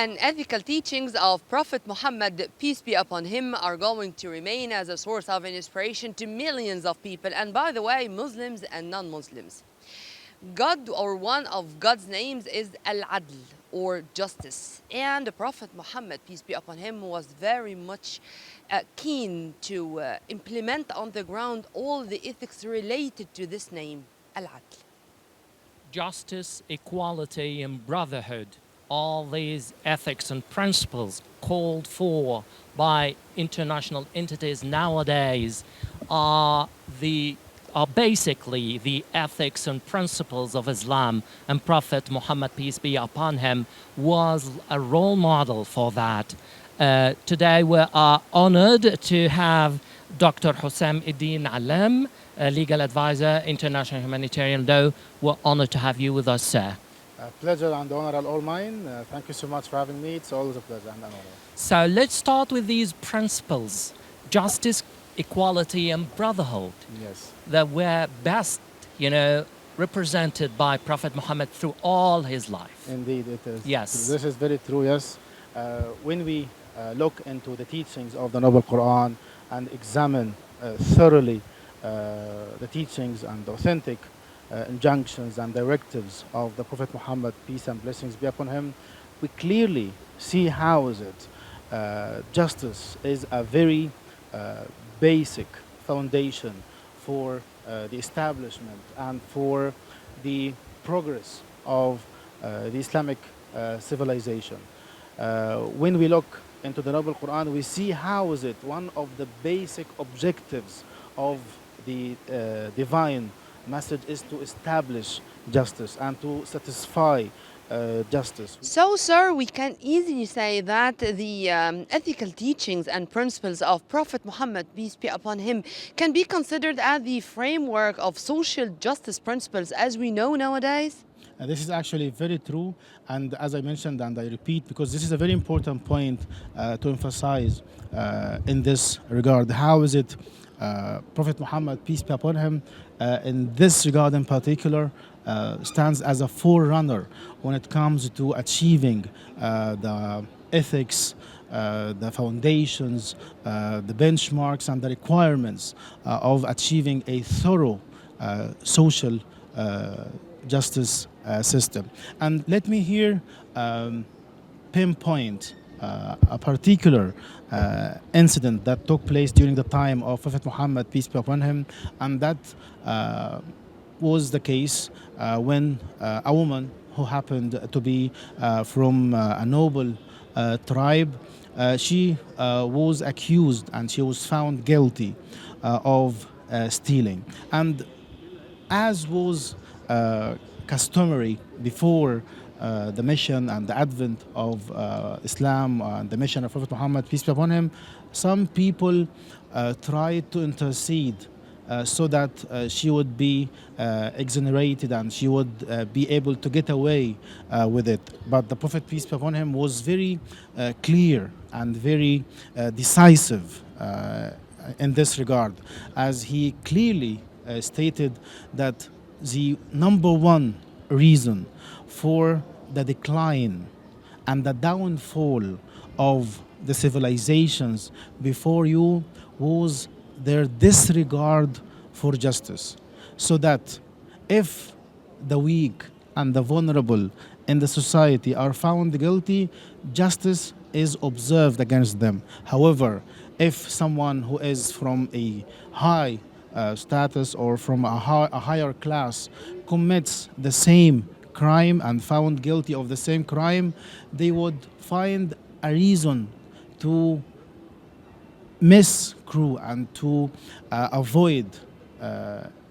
and ethical teachings of Prophet Muhammad, peace be upon him, are going to remain as a source of inspiration to millions of people, and by the way, Muslims and non-Muslims. God, or one of God's names, is Al-Adl, or justice. And the Prophet Muhammad, peace be upon him, was very much keen to implement on the ground all the ethics related to this name, Al-Adl. Justice, equality, and brotherhood. All these ethics and principles called for by international entities nowadays are basically the ethics and principles of Islam, and Prophet Muhammad, peace be upon him, was a role model for that. Today we are honored to have Dr. Hossam Ed-Deen Allam, a legal advisor, international humanitarian law. We're honored to have you with us, sir. Pleasure and honor are all mine. Thank you so much for having me. It's always a pleasure and an honor. So let's start with these principles: justice, equality, and brotherhood. Yes. That were best, represented by Prophet Muhammad through all his life. Indeed, it is. Yes. This is very true, yes. When we look into the teachings of the Noble Quran and examine thoroughly the teachings and authentic injunctions and directives of the Prophet Muhammad, peace and blessings be upon him, we clearly see how is it justice is a very basic foundation for the establishment and for the progress of the Islamic civilization. When we look into the Noble Quran, we see how is it one of the basic objectives of the divine message is to establish justice and to satisfy justice. So, sir, we can easily say that the ethical teachings and principles of Prophet Muhammad, peace be upon him, can be considered as the framework of social justice principles as we know nowadays? This is actually very true, and as I mentioned, and I repeat, because this is a very important point to emphasize in this regard. How is it Prophet Muhammad, peace be upon him, in this regard in particular, stands as a forerunner when it comes to achieving the ethics, the foundations, the benchmarks, and the requirements of achieving a thorough social justice system. And let me here pinpoint a particular incident that took place during the time of Prophet Muhammad, peace be upon him, and that was the case when a woman who happened to be from a noble tribe, she was accused and she was found guilty of stealing. And as was customary before the mission and the advent of Islam and the mission of Prophet Muhammad, peace be upon him, some people tried to intercede so that she would be exonerated and she would be able to get away with it. But the Prophet, peace be upon him, was very clear and very decisive in this regard, as he clearly stated that the number one reason for the decline and the downfall of the civilizations before you was their disregard for justice. So that if the weak and the vulnerable in the society are found guilty, justice is observed against them. However, if someone who is from a high status or from a higher class commits the same crime and found guilty of the same crime, they would find a reason to miscrew and to avoid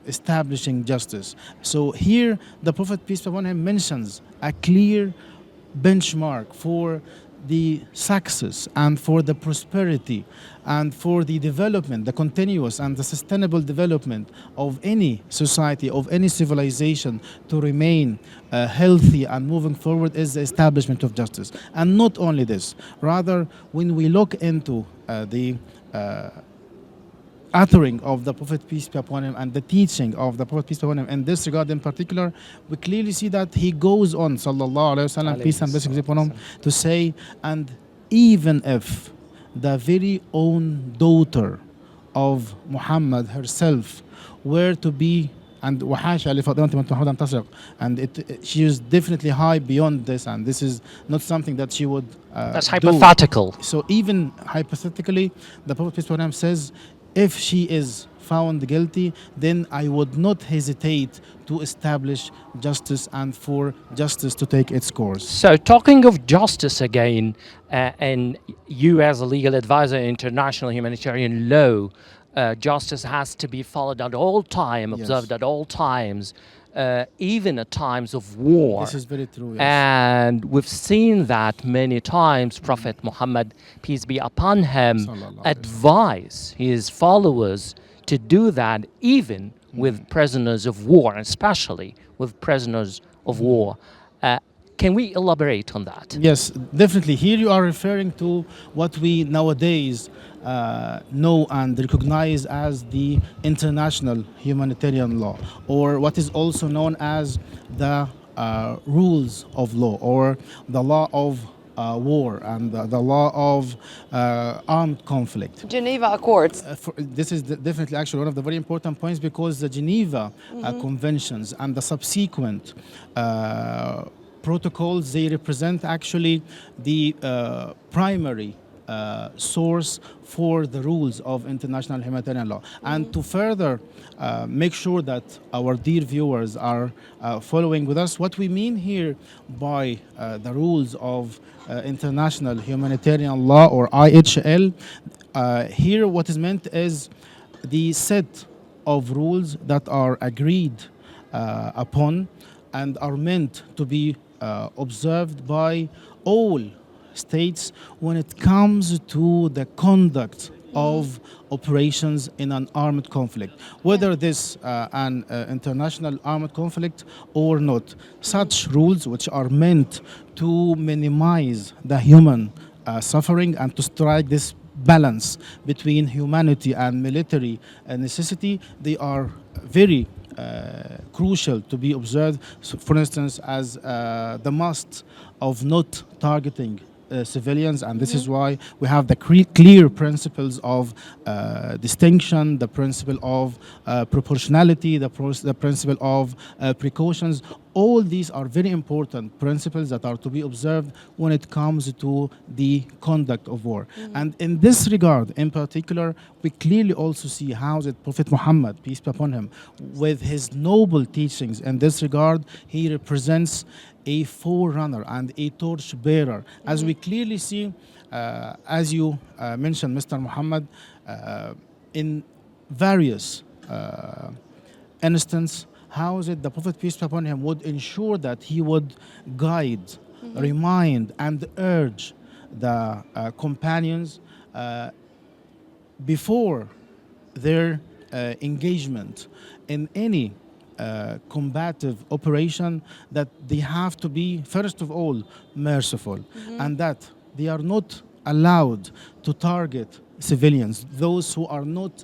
establishing justice. So here the Prophet, peace be upon him, mentions a clear benchmark for the success and for the prosperity and for the development, the continuous and the sustainable development of any society, of any civilization, to remain healthy and moving forward is the establishment of justice. And not only this, rather when we look into the uttering of the Prophet peace be upon him and the teaching of the Prophet peace be upon him in this regard in particular, we clearly see that he goes on, sallallahu alaihi wasallam, peace and blessings upon him, to say, and even if the very own daughter of Muhammad herself were to be, and وحاشا لفاطمة بنت محمد أن تسرق, and she is definitely high beyond this, and this is not something that she would That's do. hypothetical. So even hypothetically, the Prophet peace be upon him says, if she is found guilty, then I would not hesitate to establish justice and for justice to take its course. So, talking of justice again, and you as a legal advisor in international humanitarian law, justice has to be followed at all time, Yes. observed at all times, even at times of war. This is very true, yes. And we've seen that many times. Prophet Muhammad, peace be upon him, Sallallahu alaihi advise his followers to do that, even with prisoners of war, especially with prisoners of war. Can we elaborate on that? Yes, definitely. Here you are referring to what we nowadays know and recognize as the international humanitarian law, or what is also known as the rules of law, or the law of war, and the law of armed conflict. Geneva Accords. This is definitely actually one of the very important points, because the Geneva Conventions and the subsequent protocols, they represent actually the primary source for the rules of international humanitarian law. And to further make sure that our dear viewers are following with us, what we mean here by the rules of international humanitarian law, or IHL, here what is meant is the set of rules that are agreed upon and are meant to be observed by all states when it comes to the conduct of operations in an armed conflict, whether this an international armed conflict or not. Such rules, which are meant to minimize the human suffering and to strike this balance between humanity and military necessity, they are very crucial to be observed. So for instance, as the must of not targeting civilians, and this is why we have the clear principles of distinction, the principle of proportionality, the principle of precautions. All these are very important principles that are to be observed when it comes to the conduct of war. And in this regard, in particular, we clearly also see how that Prophet Muhammad, peace be upon him, with his noble teachings in this regard, he represents a forerunner and a torch bearer. As we clearly see, as you mentioned, Mr. Muhammad, in various instances, how is it the Prophet, peace be upon him, would ensure that he would guide, remind, and urge the companions before their engagement in any combative operation, that they have to be, first of all, merciful, and that they are not allowed to target civilians, those who are not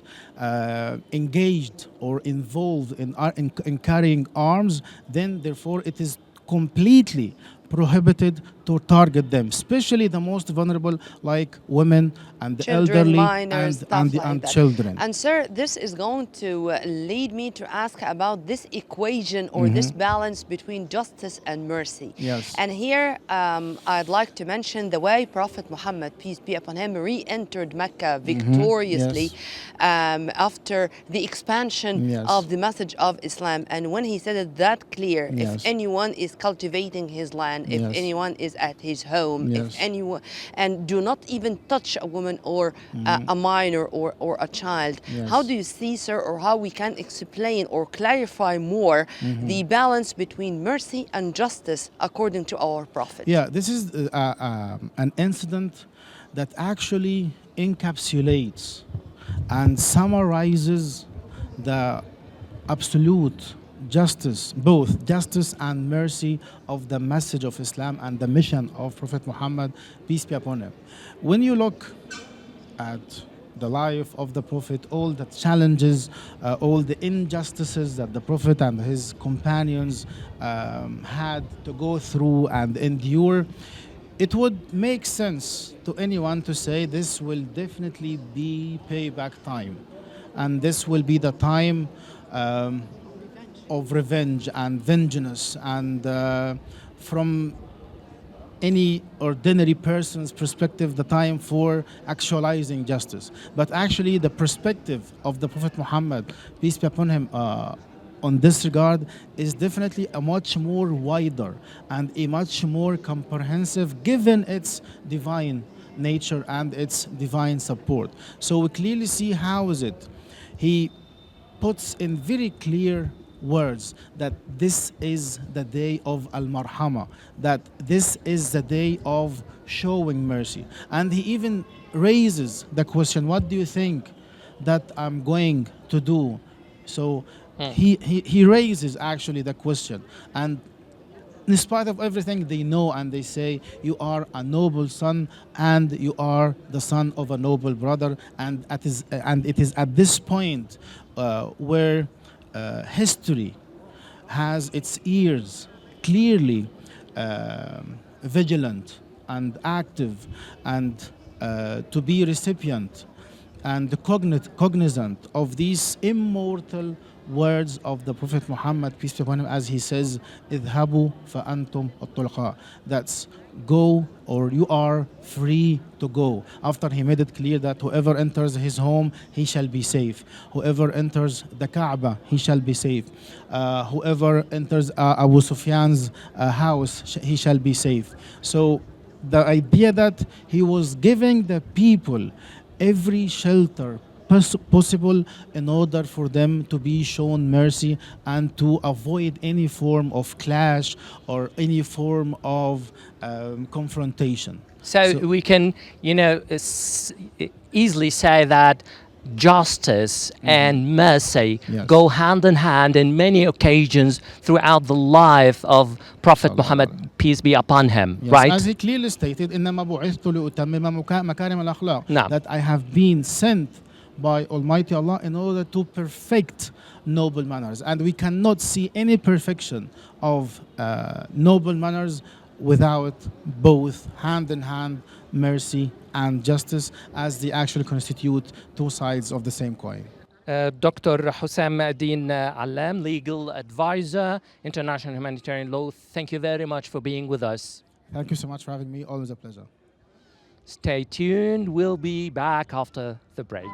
engaged or involved in carrying arms. Then therefore it is completely prohibited to target them, especially the most vulnerable, like women and the Children, elderly, minors, stuff like and that. children. And sir, this is going to lead me to ask about this equation or this balance between justice and mercy. Yes. And here I'd like to mention the way Prophet Muhammad, peace be upon him, re-entered Mecca victoriously after the expansion Yes. of the message of Islam. And when he said it that clear, Yes. if anyone is cultivating his land, if Yes. anyone is at his home, Yes. if anyone, and do not even touch a woman or a minor or a child. Yes. How do you see, sir, or how we can explain or clarify more the balance between mercy and justice according to our Prophet? Yeah, this is an incident that actually encapsulates and summarizes the absolute justice, both justice and mercy of the message of Islam and the mission of Prophet Muhammad, peace be upon him. When you look at the life of the Prophet, all the challenges, all the injustices that the Prophet and his companions had to go through and endure, it would make sense to anyone to say this will definitely be payback time. And this will be the time of revenge and vengeance. And from any ordinary person's perspective, the time for actualizing justice. But actually, the perspective of the Prophet Muhammad, peace be upon him, on this regard is definitely a much more wider and a much more comprehensive, given its divine nature and its divine support. So we clearly see how is it he puts in very clear words that this is the day of al-marhama, that this is the day of showing mercy. And he even raises the question, what do you think that I'm going to do? So he raises actually the question. And in spite of everything, they know and they say, you are a noble son and you are the son of a noble brother. And it is at this point where history has its ears clearly vigilant and active, and to be recipient and cognizant of these immortal words of the Prophet Muhammad, peace be upon him, as he says, "Idhabu fa antum at-tulqa." That's go, or you are free to go. After he made it clear that whoever enters his home, he shall be safe. Whoever enters the Kaaba, he shall be safe. Whoever enters Abu Sufyan's house, he shall be safe. So the idea that he was giving the people every shelter possible in order for them to be shown mercy and to avoid any form of clash or any form of confrontation. So we can, easily say that justice and mercy Yes. go hand in hand in many occasions throughout the life of Prophet Muhammad, peace be upon him, Yes, right? as he clearly stated, إنما بعثت لأتمم مكارم الأخلاق, No. that I have been sent by Almighty Allah in order to perfect noble manners. And we cannot see any perfection of noble manners without both hand in hand mercy and justice, as they actually constitute two sides of the same coin. Dr. Hossam Allam, legal advisor, international humanitarian law, thank you very much for being with us. Thank you so much for having me. Always a pleasure. Stay tuned. We'll be back after the break.